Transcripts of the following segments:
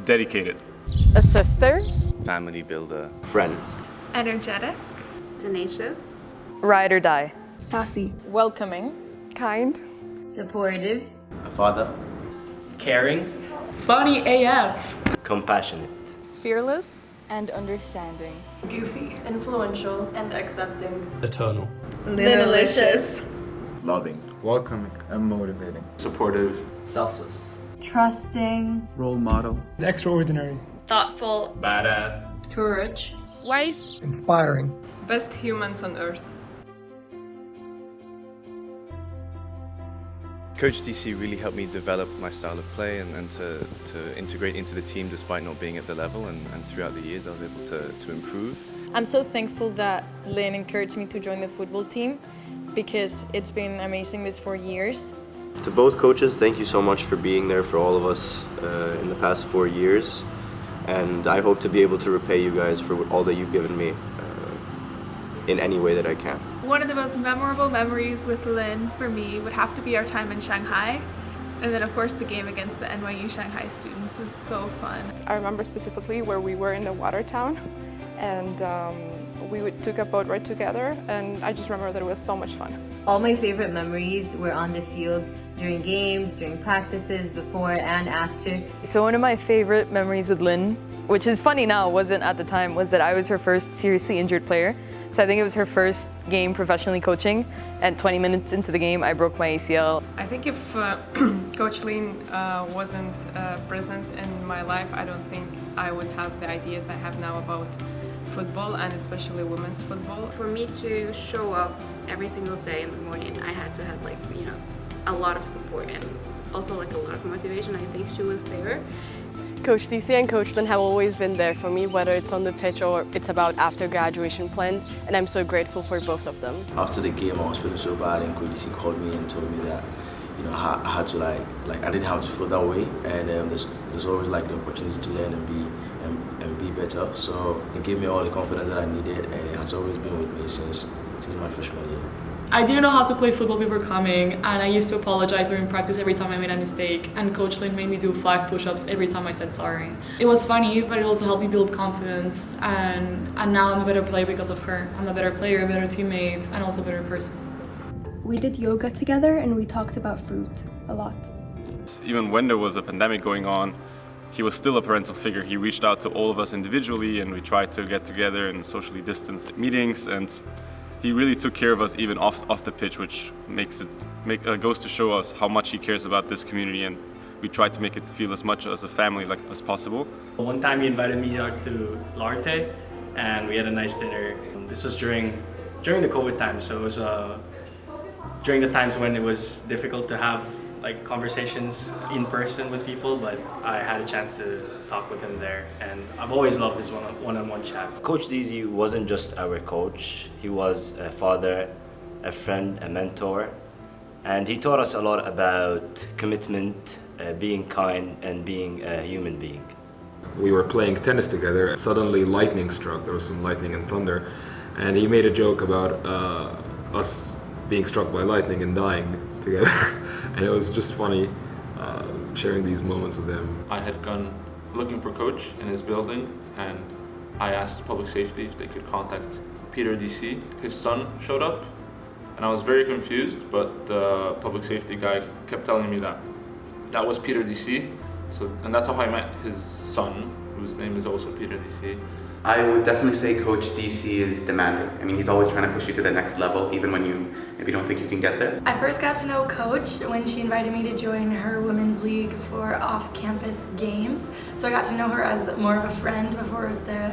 Dedicated. A sister. Family builder. Friends. Energetic. Tenacious. Ride or die. Sassy. Welcoming. Kind. Supportive. A father. Caring. Funny AF. Compassionate. Fearless and understanding. Goofy. Influential and accepting. Eternal. Linalicious. Loving. Welcoming and motivating. Supportive. Selfless. Trusting. Role model. Extraordinary. Thoughtful. Badass. Courage. Wise. Inspiring. Best humans on earth. Coach DC really helped me develop my style of play and to integrate into the team despite not being at the level, and throughout the years I was able to improve. I'm so thankful that Lyne encouraged me to join the football team because it's been amazing these 4 years. To both coaches, thank you so much for being there for all of us in the past 4 years, and I hope to be able to repay you guys for all that you've given me in any way that I can. One of the most memorable memories with Lyne for me would have to be our time in Shanghai. And then of course the game against the NYU Shanghai students was so fun. I remember specifically where we were in the water town and we took a boat ride together, and I just remember that it was so much fun. All my favorite memories were on the field during games, during practices, before and after. So one of my favorite memories with Lyne, which is funny now, wasn't at the time, was that I was her first seriously injured player. So I think it was her first game professionally coaching, and 20 minutes into the game I broke my ACL. I think if Coach Lyne wasn't present in my life, I don't think I would have the ideas I have now about football, and especially women's football. For me to show up every single day in the morning, I had to have a lot of support and also a lot of motivation. I think she was there. Coach DC and Coach Lyne have always been there for me, whether it's on the pitch or it's about after graduation plans, and I'm so grateful for both of them. After the game, I was feeling so bad, and Coach DC called me and told me that, I had to I didn't have to feel that way, and there's always the opportunity to learn and be better. So it gave me all the confidence that I needed, and it has always been with me since my freshman year. I didn't know how to play football before coming, and I used to apologize during practice every time I made a mistake, and Coach Lyne made me do 5 push-ups every time I said sorry. It was funny, but it also helped me build confidence, and now I'm a better player because of her. I'm a better player, a better teammate, and also a better person. We did yoga together and we talked about fruit a lot. Even when there was a pandemic going on, he was still a parental figure. He reached out to all of us individually, and we tried to get together in socially distanced meetings, and he really took care of us even off the pitch, which goes to show us how much he cares about this community, and we tried to make it feel as much as a family as possible. One time he invited me out to Lyne, and we had a nice dinner. This was during the COVID time, so it was during the times when it was difficult to have conversations in person with people, but I had a chance to talk with him there, and I've always loved this one-on-one chat. Coach DC wasn't just our coach, he was a father, a friend, a mentor, and he taught us a lot about commitment, being kind, and being a human being. We were playing tennis together, suddenly lightning struck, there was some lightning and thunder, and he made a joke about us being struck by lightning and dying together. And it was just funny sharing these moments with him. I had gone looking for Coach in his building, and I asked public safety if they could contact Peter DC. His son showed up, and I was very confused, but the public safety guy kept telling me that was Peter DC. And that's how I met his son, whose name is also Peter DC. I would definitely say Coach DC is demanding. I mean, he's always trying to push you to the next level, even when you maybe don't think you can get there. I first got to know Coach when she invited me to join her women's league for off-campus games. So I got to know her as more of a friend before it was the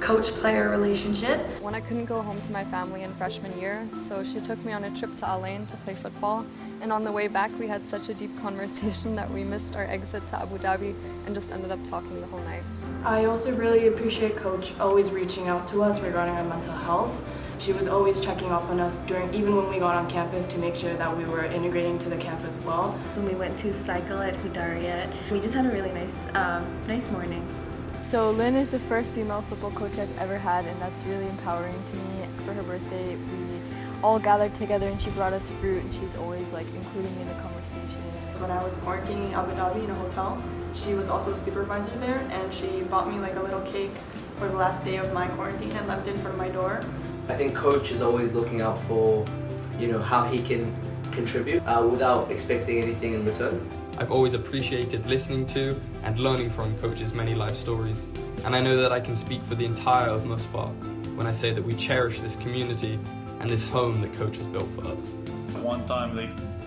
coach-player relationship. When I couldn't go home to my family in freshman year, so she took me on a trip to Lyne to play football. And on the way back, we had such a deep conversation that we missed our exit to Abu Dhabi and just ended up talking the whole night. I also really appreciate Coach always reaching out to us regarding our mental health. She was always checking up on us even when we got on campus to make sure that we were integrating to the camp as well. When we went to cycle at Hudaryat, we just had a really nice morning. So Lyne is the first female football coach I've ever had, and that's really empowering to me. For her birthday, we all gathered together and she brought us fruit, and she's always including me in the conversation. When I was quarantining in Abu Dhabi in a hotel, she was also a supervisor there, and she bought me like a little cake for the last day of my quarantine and left it in front of my door. I think coach is always looking out for, how he can contribute without expecting anything in return. I've always appreciated listening to and learning from coach's many life stories, and I know that I can speak for the entire of Musbah when I say that we cherish this community and this home that coach has built for us. One time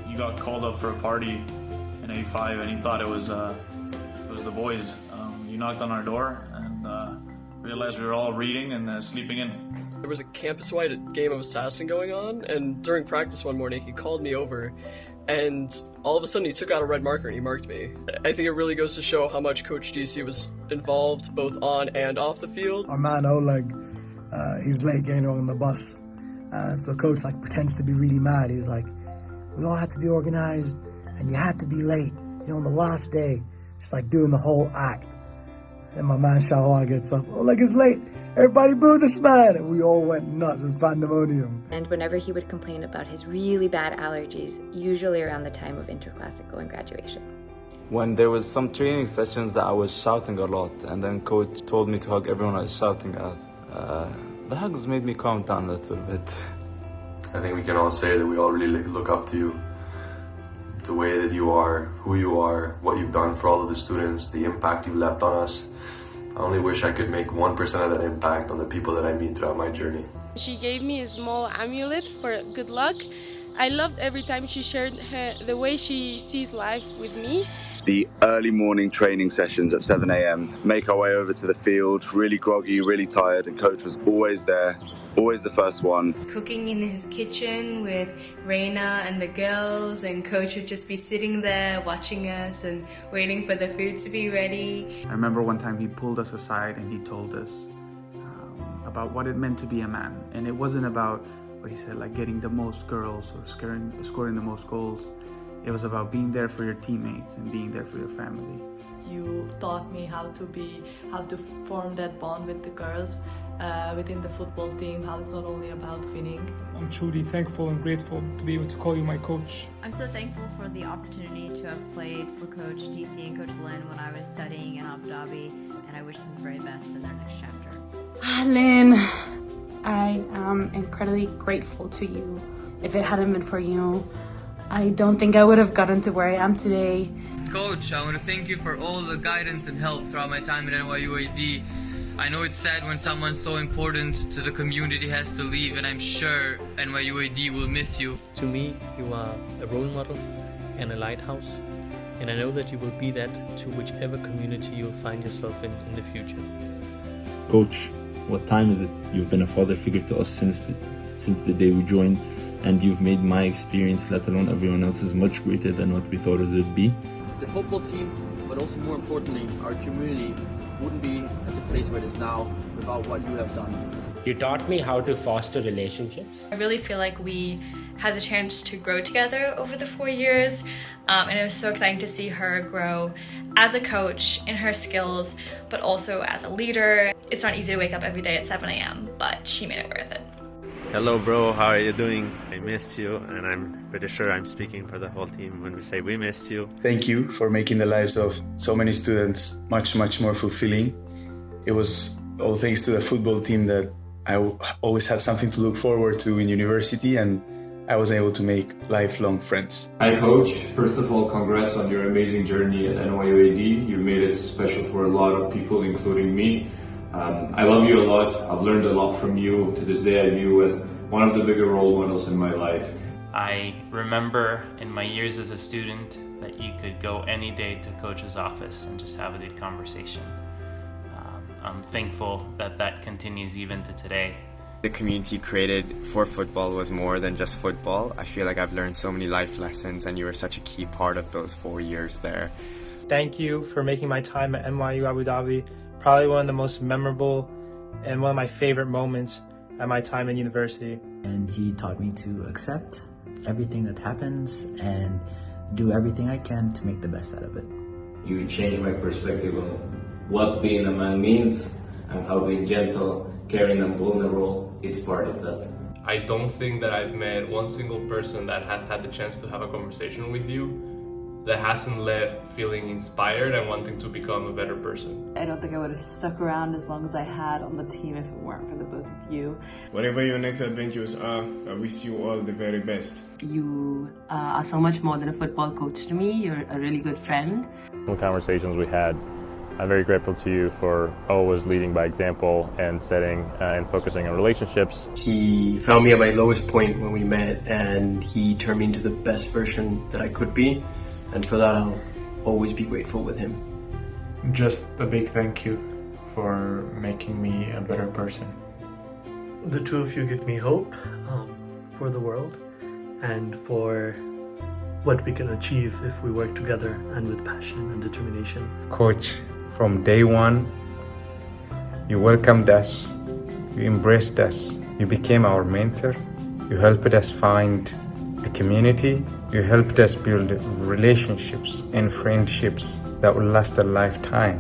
you got called up for a party in A5 and you thought it was the boys. You knocked on our door and realized we were all reading and sleeping in. There was a campus-wide game of Assassin going on, and during practice one morning he called me over, and all of a sudden he took out a red marker and he marked me. I think it really goes to show how much Coach Dicce was involved both on and off the field. Our man Oleg, he's late getting on the bus, so Coach pretends to be really mad. He's like, we all had to be organized and you had to be late, on the last day, just doing the whole act. And my man Shahwa gets up, Oleg is late, everybody boo this man! And we all went nuts, it was pandemonium. And whenever he would complain about his really bad allergies, usually around the time of interclassical and graduation. When there was some training sessions that I was shouting a lot, and then coach told me to hug everyone I was shouting at, the hugs made me calm down a little bit. I think we can all say that we all really look up to you. The way that you are, who you are, what you've done for all of the students, the impact you've left on us. I only wish I could make 1% of that impact on the people that I meet throughout my journey. She gave me a small amulet for good luck. I loved every time she shared the way she sees life with me. The early morning training sessions at 7 a.m. Make our way over to the field, really groggy, really tired, and coach was always there, always the first one. Cooking in his kitchen with Reina and the girls, and coach would just be sitting there watching us and waiting for the food to be ready. I remember one time he pulled us aside and he told us about what it meant to be a man. And it wasn't about what he said, getting the most girls or scoring the most goals. It was about being there for your teammates and being there for your family. You taught me how to form that bond with the girls within the football team, how it's not only about winning. I'm truly thankful and grateful to be able to call you my coach. I'm so thankful for the opportunity to have played for Coach Dicce and Coach Lyne when I was studying in Abu Dhabi, and I wish them the very best in their next chapter. Lyne, I am incredibly grateful to you. If it hadn't been for you, I don't think I would have gotten to where I am today. Coach, I want to thank you for all the guidance and help throughout my time at NYUAD. I know it's sad when someone so important to the community has to leave, and I'm sure NYUAD will miss you. To me, you are a role model and a lighthouse, and I know that you will be that to whichever community you'll find yourself in the future. Coach, what time is it? You've been a father figure to us since the day we joined, and you've made my experience, let alone everyone else's, much greater than what we thought it would be. The football team, but also more importantly, our community, wouldn't be at the place where it is now without what you have done. You taught me how to foster relationships. I really feel like we had the chance to grow together over the 4 years, and it was so exciting to see her grow as a coach in her skills, but also as a leader. It's not easy to wake up every day at 7 a.m., but she made it worth it. Hello bro, how are you doing? I missed you, and I'm pretty sure I'm speaking for the whole team when we say we missed you. Thank you for making the lives of so many students much more fulfilling. It was all thanks to the football team that I always had something to look forward to in university, and I was able to make lifelong friends. Hi coach, first of all congrats on your amazing journey at NYUAD. You made it special for a lot of people, including me. I love you a lot. I've learned a lot from you. To this day I view you as one of the bigger role models in my life. I remember in my years as a student that you could go any day to coach's office and just have a good conversation. I'm thankful that that continues even to today. The community created for football was more than just football. I feel like I've learned so many life lessons, and you were such a key part of those 4 years there. Thank you for making my time at NYU Abu Dhabi probably one of the most memorable and one of my favorite moments at my time in university. And he taught me to accept everything that happens and do everything I can to make the best out of it. You changed my perspective on what being a man means and how being gentle, caring and vulnerable is part of that. I don't think that I've met one single person that has had the chance to have a conversation with you that hasn't left feeling inspired and wanting to become a better person. I don't think I would have stuck around as long as I had on the team if it weren't for the both of you. Whatever your next adventures are, I wish you all the very best. You are so much more than a football coach to me. You're a really good friend. The conversations we had, I'm very grateful to you for always leading by example and setting and focusing on relationships. He found me at my lowest point when we met, and he turned me into the best version that I could be. And for that, I'll always be grateful with him. Just a big thank you for making me a better person. The two of you give me hope for the world and for what we can achieve if we work together and with passion and determination. Coach, from day one, you welcomed us, you embraced us, you became our mentor, you helped us find a community, you helped us build relationships and friendships that will last a lifetime.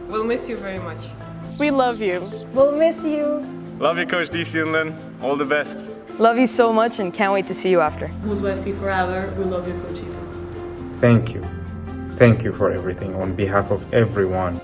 We'll miss you very much. We love you. We'll miss you. Love you, Coach Dicce and Lyne. All the best. Love you so much and can't wait to see you after. Musbah FC forever. We love you, Coach Ethan. Thank you. Thank you for everything on behalf of everyone.